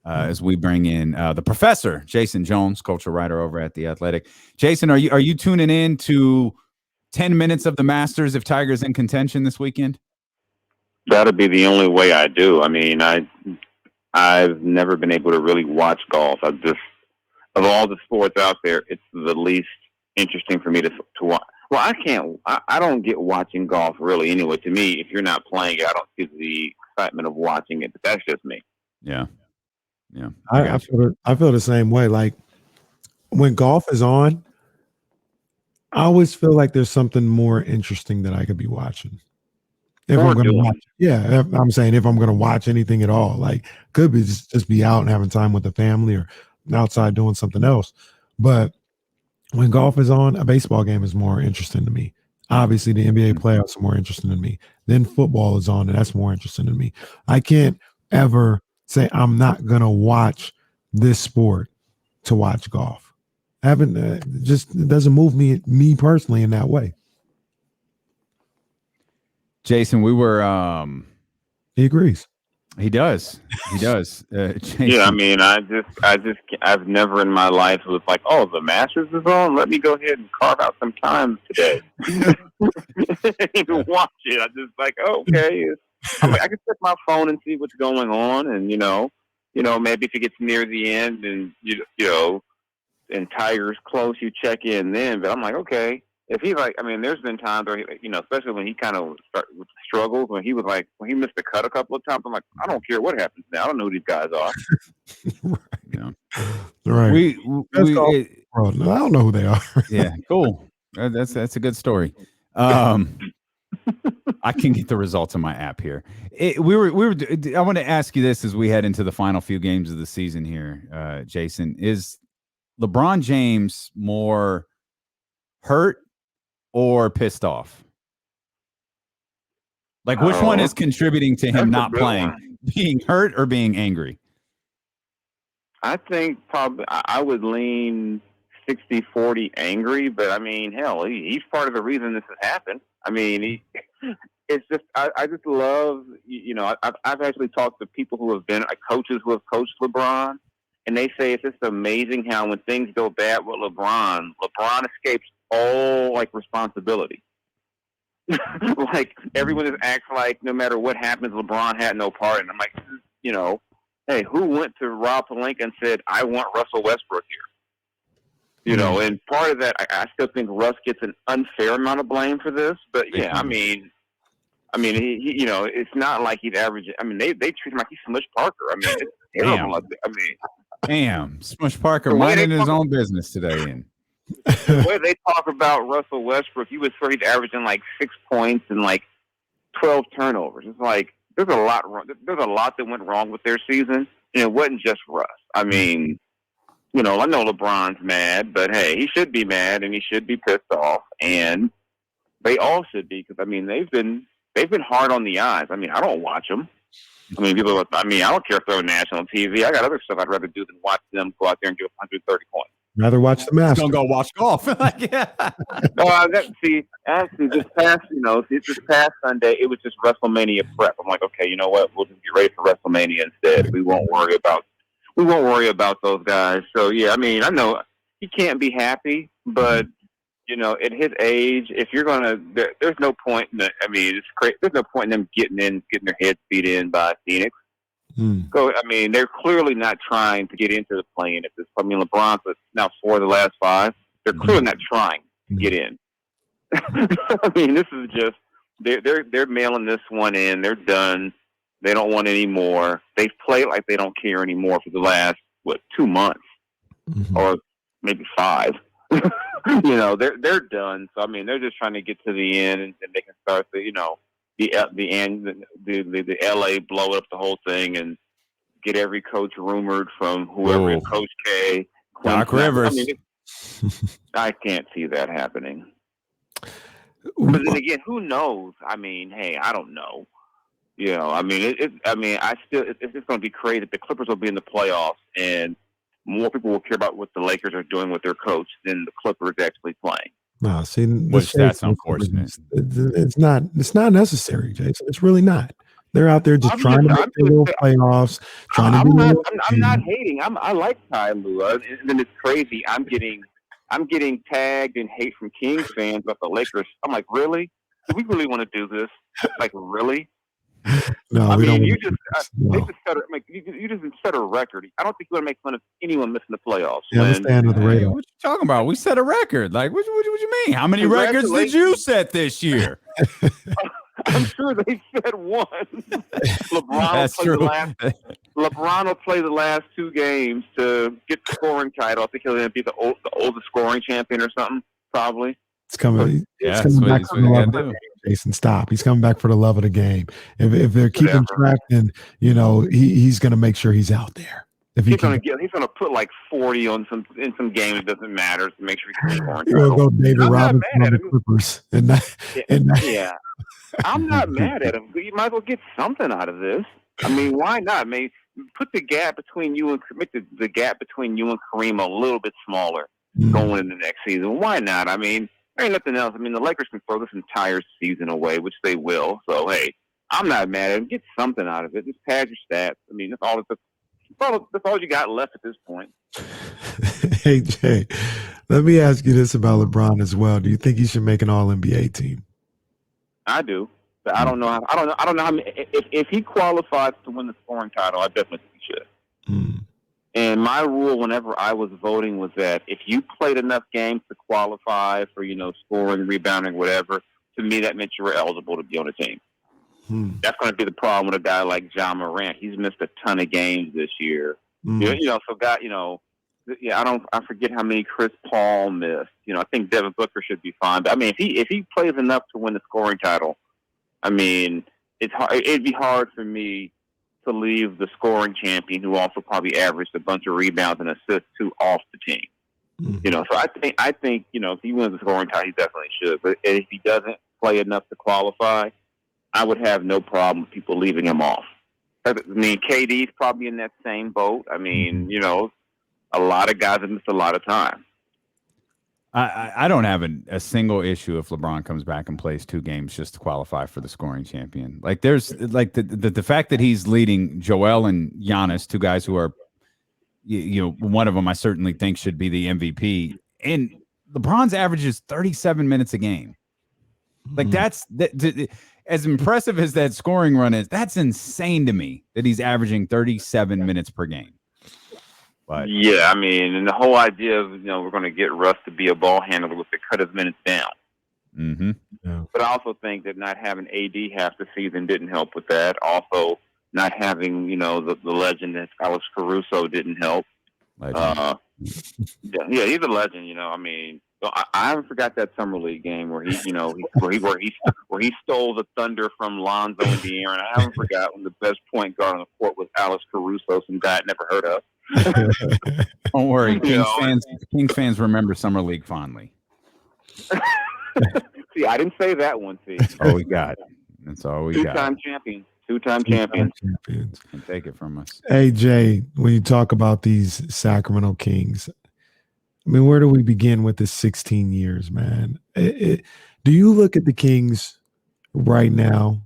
as we bring in the professor, Jason Jones, culture writer over at The Athletic. Jason, are you tuning in to 10 minutes of the Masters if Tiger's in contention this weekend? That'd be the only way I do. I mean, I've never been able to really watch golf. Of all the sports out there, it's the least interesting for me to watch. Well, I don't get watching golf really anyway. To me, if you're not playing it, I don't see the excitement of watching it. But that's just me. Yeah. I feel the same way. Like when golf is on, I always feel like there's something more interesting that I could be watching. If I'm going to watch, I'm saying if I'm going to watch anything at all, like could be just be out and having time with the family or outside doing something else. But when golf is on, a baseball game is more interesting to me. Obviously, the NBA playoffs are more interesting to me. Then football is on, and that's more interesting to me. I can't ever say I'm not going to watch this sport to watch golf. I haven't it doesn't move me personally in that way. Jason, we were he agrees. He does. Jason. Yeah, I mean, I've never in my life was like, oh, the Masters is on. Let me go ahead and carve out some time today to watch it. I just like, okay. I'm like, I can check my phone and see what's going on, and maybe if it gets near the end and and Tiger's close, you check in then. But I'm like, okay. If he's like, I mean, there's been times where, especially when he kind of struggles, when he missed the cut a couple of times, I'm like, I don't care what happens now. I don't know who these guys are. Right. I don't know who they are. Yeah, cool. That's a good story. I can get the results on my app here. I want to ask you this as we head into the final few games of the season here, Jason. Is LeBron James more hurt or pissed off? Like, which one is contributing to him not playing? Being hurt or being angry? I think probably I would lean 60-40 angry, but I mean, hell, he's part of the reason this has happened. I mean, it's just I just love, I've actually talked to people who have been coaches who have coached LeBron, and they say it's just amazing how when things go bad with LeBron escapes all responsibility. Like everyone just acts like no matter what happens, LeBron had no part. And I'm like, hey, who went to Rob Pelinka and said, I want Russell Westbrook here? And part of that, I still think Russ gets an unfair amount of blame for this. But yeah, I mean, he it's not like he's averaging. I mean, they treat him like he's Smush Parker. I mean, it's terrible. Damn, Smush Parker minding his own business today. And the way they talk about Russell Westbrook, he was averaging 6 points and 12 turnovers. It's like there's a lot wrong. There's a lot that went wrong with their season, and it wasn't just Russ. I mean, I know LeBron's mad, but hey, he should be mad and he should be pissed off, and they all should be because I mean they've been hard on the eyes. I mean, I don't watch them. I mean, I don't care if they're on national TV. I got other stuff I'd rather do than watch them go out there and give 130 points. Rather watch the Masters. Don't go watch golf. Yeah. No, actually, this past Sunday, it was just WrestleMania prep. I'm like, okay, you know what? We'll just get ready for WrestleMania instead. We won't worry about those guys. So yeah, I mean, I know he can't be happy, but at his age, if you're there's no point in it's crazy. There's no point in them getting their heads beat in by Phoenix. So, I mean, they're clearly not trying to get into the play-in at this point. I mean, LeBron's now 4 of the last 5. They're clearly not trying to get in. I mean, this is just they're mailing this one in. They're done. They don't want any more. They've played like they don't care anymore for the last 2 months or maybe 5. They're done. So I mean, they're just trying to get to the end, and they can start the end, the LA blow up the whole thing and get every coach rumored from whoever, Coach K, Doc Rivers. I mean, I can't see that happening. But then again, who knows? I mean, hey, I don't know. I mean, it's just going to be crazy. The Clippers will be in the playoffs, and more people will care about what the Lakers are doing with their coach than the Clippers actually playing. No, see, which that's unfortunate. It's not necessary, Jason. It's really not. They're out there just trying to make their little playoffs, trying to do. I'm not hating. I like Ty Lue. And then it's crazy. I'm getting tagged and hate from Kings fans about the Lakers. I'm like, really? Do we really want to do this? Like, really? No, I we mean, don't. you just set a record. I don't think you want to make fun of anyone missing the playoffs. Yeah, let's stay under the radar. What you talking about? We set a record. Like, what you mean? How many records did you set this year? I'm sure they set one. LeBron will play the last 2 games to get the scoring title. I think he'll be the oldest scoring champion or something, probably. It's coming. Yeah, it's coming back for the love of the game. Jason, stop. He's coming back for the love of the game. If they're keeping track, then he's going to make sure he's out there. He's going to put like 40 in some game. It doesn't matter to make sure he can score. He'll go David Robinson on the Clippers, yeah. I'm not mad at him. You might as well get something out of this. I mean, why not? I mean, put the gap between you and the gap between you and Kareem a little bit smaller going into the next season. Why not? I mean, there ain't nothing else. I mean, the Lakers can throw this entire season away, which they will. So hey, I'm not mad at him. Get something out of it. Just pad your stats. I mean, that's all you got left at this point. Hey Jay, let me ask you this about LeBron as well. Do you think he should make an All-NBA team? I do. But I don't know. I don't know how many, if he qualifies to win the scoring title, I definitely think he should. And my rule, whenever I was voting, was that if you played enough games to qualify for scoring, rebounding, whatever, to me that meant you were eligible to be on the team. That's going to be the problem with a guy like Ja Morant. He's missed a ton of games this year. I forget how many Chris Paul missed. I think Devin Booker should be fine. But I mean, if he plays enough to win the scoring title, I mean, it'd be hard for me to leave the scoring champion, who also probably averaged a bunch of rebounds and assists too, off the team. So I think if he wins the scoring title, he definitely should. But if he doesn't play enough to qualify, I would have no problem with people leaving him off. I mean, KD's probably in that same boat. I mean, a lot of guys have missed a lot of time. I don't have a single issue if LeBron comes back and plays 2 games just to qualify for the scoring champion. Like, there's like the fact that he's leading Joel and Giannis, 2 guys who are, one of them I certainly think should be the MVP. And LeBron's averages 37 minutes a game. Like, that's as impressive as that scoring run is. That's insane to me that he's averaging 37 minutes per game. But yeah, I mean, and the whole idea of we're going to get Russ to be a ball handler was to cut his minutes down. Yeah. But I also think that not having AD half the season didn't help with that. Also, not having the legend that Alex Caruso didn't help. Yeah, he's a legend. I mean, I haven't forgot that summer league game where he stole the thunder from Lonzo and De'Aaron. I haven't forgotten the best point guard on the court was Alex Caruso, some guy I'd never heard of. Don't worry, Kings fans remember summer league fondly. See, I didn't say that one. See, that's all we got. That's all we got. Two-time champions. And take it from us. Hey Jay, when you talk about these Sacramento Kings, I mean, where do we begin with this 16 years, man? Do you look at the Kings right now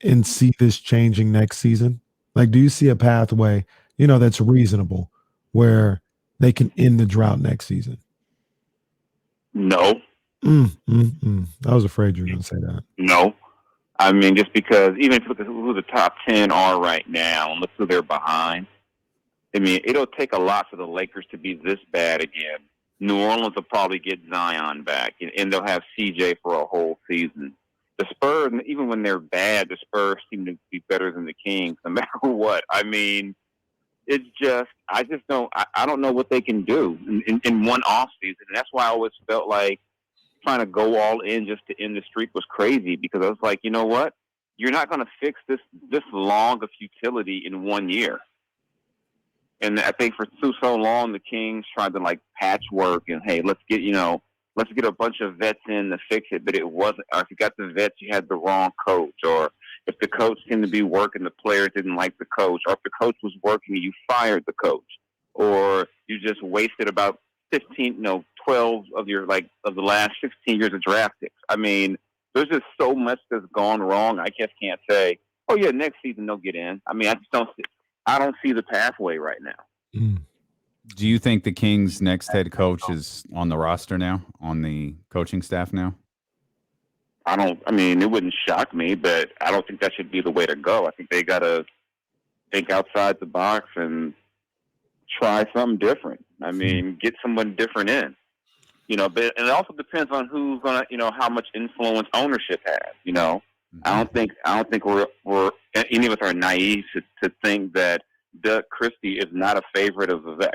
and see this changing next season? Like, do you see a pathway, that's reasonable where they can end the drought next season? No. I was afraid you were going to say that. No. I mean, just because even if you look at who the top 10 are right now and look who they're behind, I mean, it'll take a lot for the Lakers to be this bad again. New Orleans will probably get Zion back, and they'll have CJ for a whole season. The Spurs, even when they're bad, the Spurs seem to be better than the Kings, no matter what. I mean, it's just, I don't know what they can do in one off season. And that's why I always felt like trying to go all in just to end the streak was crazy, because I was like, you know what? You're not going to fix this long of futility in 1 year. And I think for so long, the Kings tried to patchwork and, hey, let's get a bunch of vets in to fix it. But it wasn't, or if you got the vets, you had the wrong coach. Or if the coach seemed to be working, the players didn't like the coach. Or if the coach was working, you fired the coach. Or you just wasted about 12 of of the last 16 years of draft picks. I mean, there's just so much that's gone wrong. I just can't say Oh yeah, next season they'll get in. I mean, I don't see the pathway right now. Mm. Do you think the Kings' next head coach is on the roster now, on the coaching staff now? I mean, it wouldn't shock me, but I don't think that should be the way to go. I think they got to think outside the box and try something different. I mean, get someone different in. But and it also depends on who's gonna, how much influence ownership has. I don't think we're any of us are naive to think that Doug Christie is not a favorite of Vivek.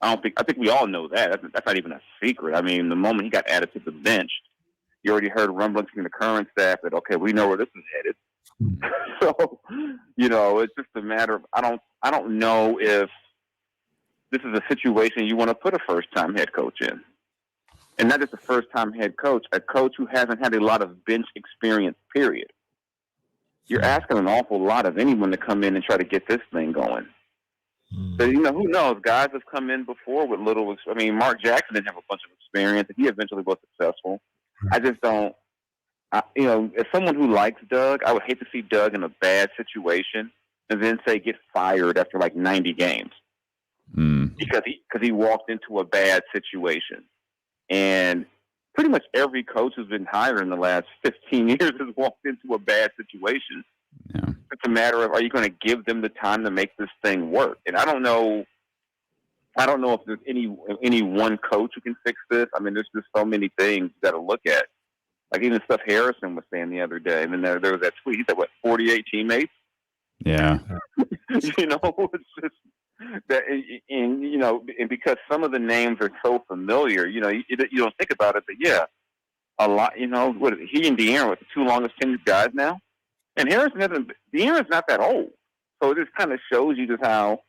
I think we all know that. That's not even a secret. I mean, the moment he got added to the bench, you already heard rumblings from the current staff that, okay, we know where this is headed. So, it's just a matter of, I don't know if this is a situation you want to put a first-time head coach in. And not just a first-time head coach, a coach who hasn't had a lot of bench experience, period. You're asking an awful lot of anyone to come in and try to get this thing going. But, who knows? Guys have come in before with little – I mean, Mark Jackson didn't have a bunch of experience, and he eventually was successful. I just don't – as someone who likes Doug, I would hate to see Doug in a bad situation and then say get fired after like 90 games because he walked into a bad situation. And pretty much every coach who's been hired in the last 15 years has walked into a bad situation. Yeah. It's a matter of, are you going to give them the time to make this thing work? And I don't know if there's any one coach who can fix this. I mean, there's just so many things you got to look at. Like even stuff Harrison was saying the other day. And then there was that tweet. He said, 48 teammates? Yeah. It's just that, and because some of the names are so familiar, you don't think about it, but yeah, a lot, he and De'Aaron were the two longest tenured guys now. And De'Aaron's not that old. So it just kind of shows you just how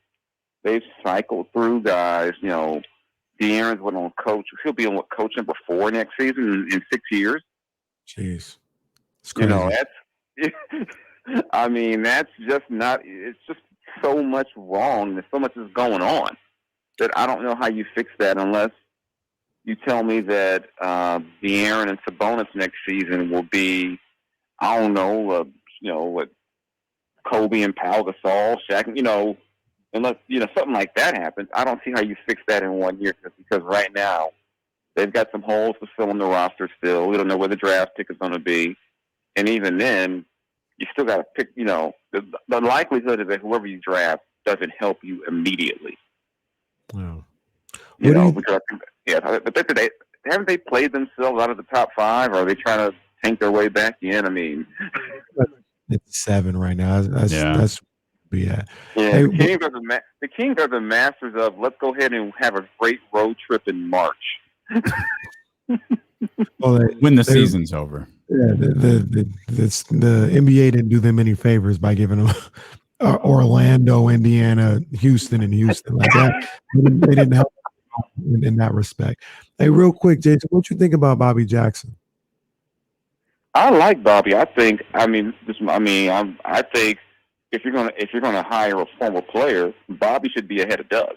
they've cycled through guys. De'Aaron's went on coach. He'll be on coach number 4 next season in 6 years. Jeez. It's crazy. I mean, that's just not, it's just so much wrong. There's so much is going on that I don't know how you fix that unless you tell me that De'Aaron and Sabonis next season will be, I don't know, what Kobe and Pau Gasol, Shaq, unless, something like that happens. I don't see how you fix that in 1 year because right now they've got some holes to fill in the roster still. We don't know where the draft pick is going to be. And even then, you still got to pick, the likelihood is that whoever you draft doesn't help you immediately. Wow. Because but haven't they played themselves out of the top 5, or are they trying to tank their way back in? I mean, it's 7 right now. That's Yeah, Hey, the Kings are the masters of let's go ahead and have a great road trip in March. When the season's over. Yeah, the NBA didn't do them any favors by giving them Orlando, Indiana, Houston, and Houston like that. They didn't help in that respect. Hey, real quick, Jason, what you think about Bobby Jackson? I like Bobby. I think if you're gonna hire a former player, Bobby should be ahead of Doug.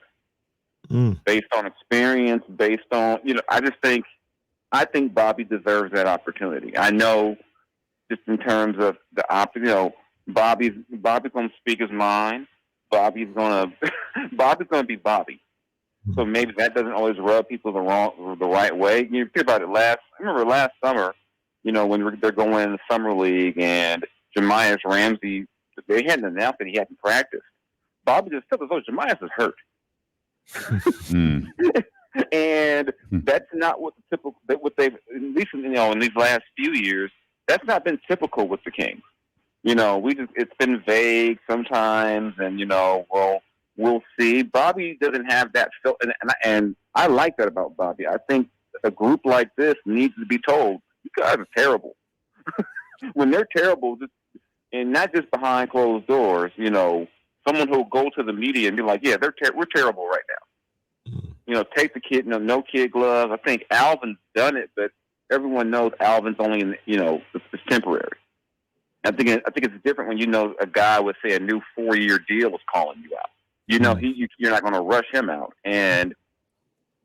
Based on experience, based on I think Bobby deserves that opportunity. I know, just in terms of Bobby's gonna speak his mind. Bobby's gonna be Bobby. So maybe that doesn't always rub people the right way. You think about it. I remember last summer, when they're going in the summer league and Jemias Ramsey, they hadn't announced that he hadn't practiced. Bobby just told us, "Oh, Jemias is hurt." And that's not what they've, at least in these last few years, that's not been typical with the Kings. It's been vague sometimes, and we'll see. Bobby doesn't have that feel, and I like that about Bobby. I think a group like this needs to be told, "You guys are terrible." When they're terrible, and not just behind closed doors, someone who'll go to the media and be like, "Yeah, we're terrible right now." Take the kid, no kid gloves. I think Alvin's done it, but everyone knows Alvin's only it's temporary. I think it's different when a guy with, say, a new 4-year deal is calling you out. You're not going to rush him out. And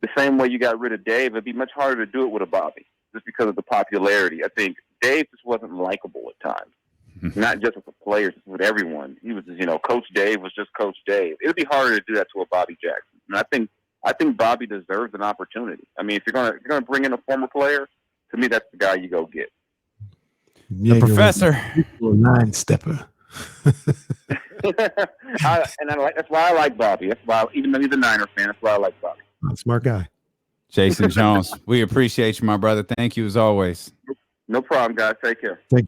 the same way you got rid of Dave, it'd be much harder to do it with a Bobby just because of the popularity. I think Dave just wasn't likable at times. not just with the players, with everyone. He was, Coach Dave was just Coach Dave. It would be harder to do that to a Bobby Jackson. And I think Bobby deserves an opportunity. I mean, if you're gonna bring in a former player, to me, that's the guy you go get. The professor, line stepper. That's why I like Bobby. That's why, even though he's a Niner fan, that's why I like Bobby. Smart guy. Jason Jones, we appreciate you, my brother. Thank you as always. No problem, guys. Take care. Take care.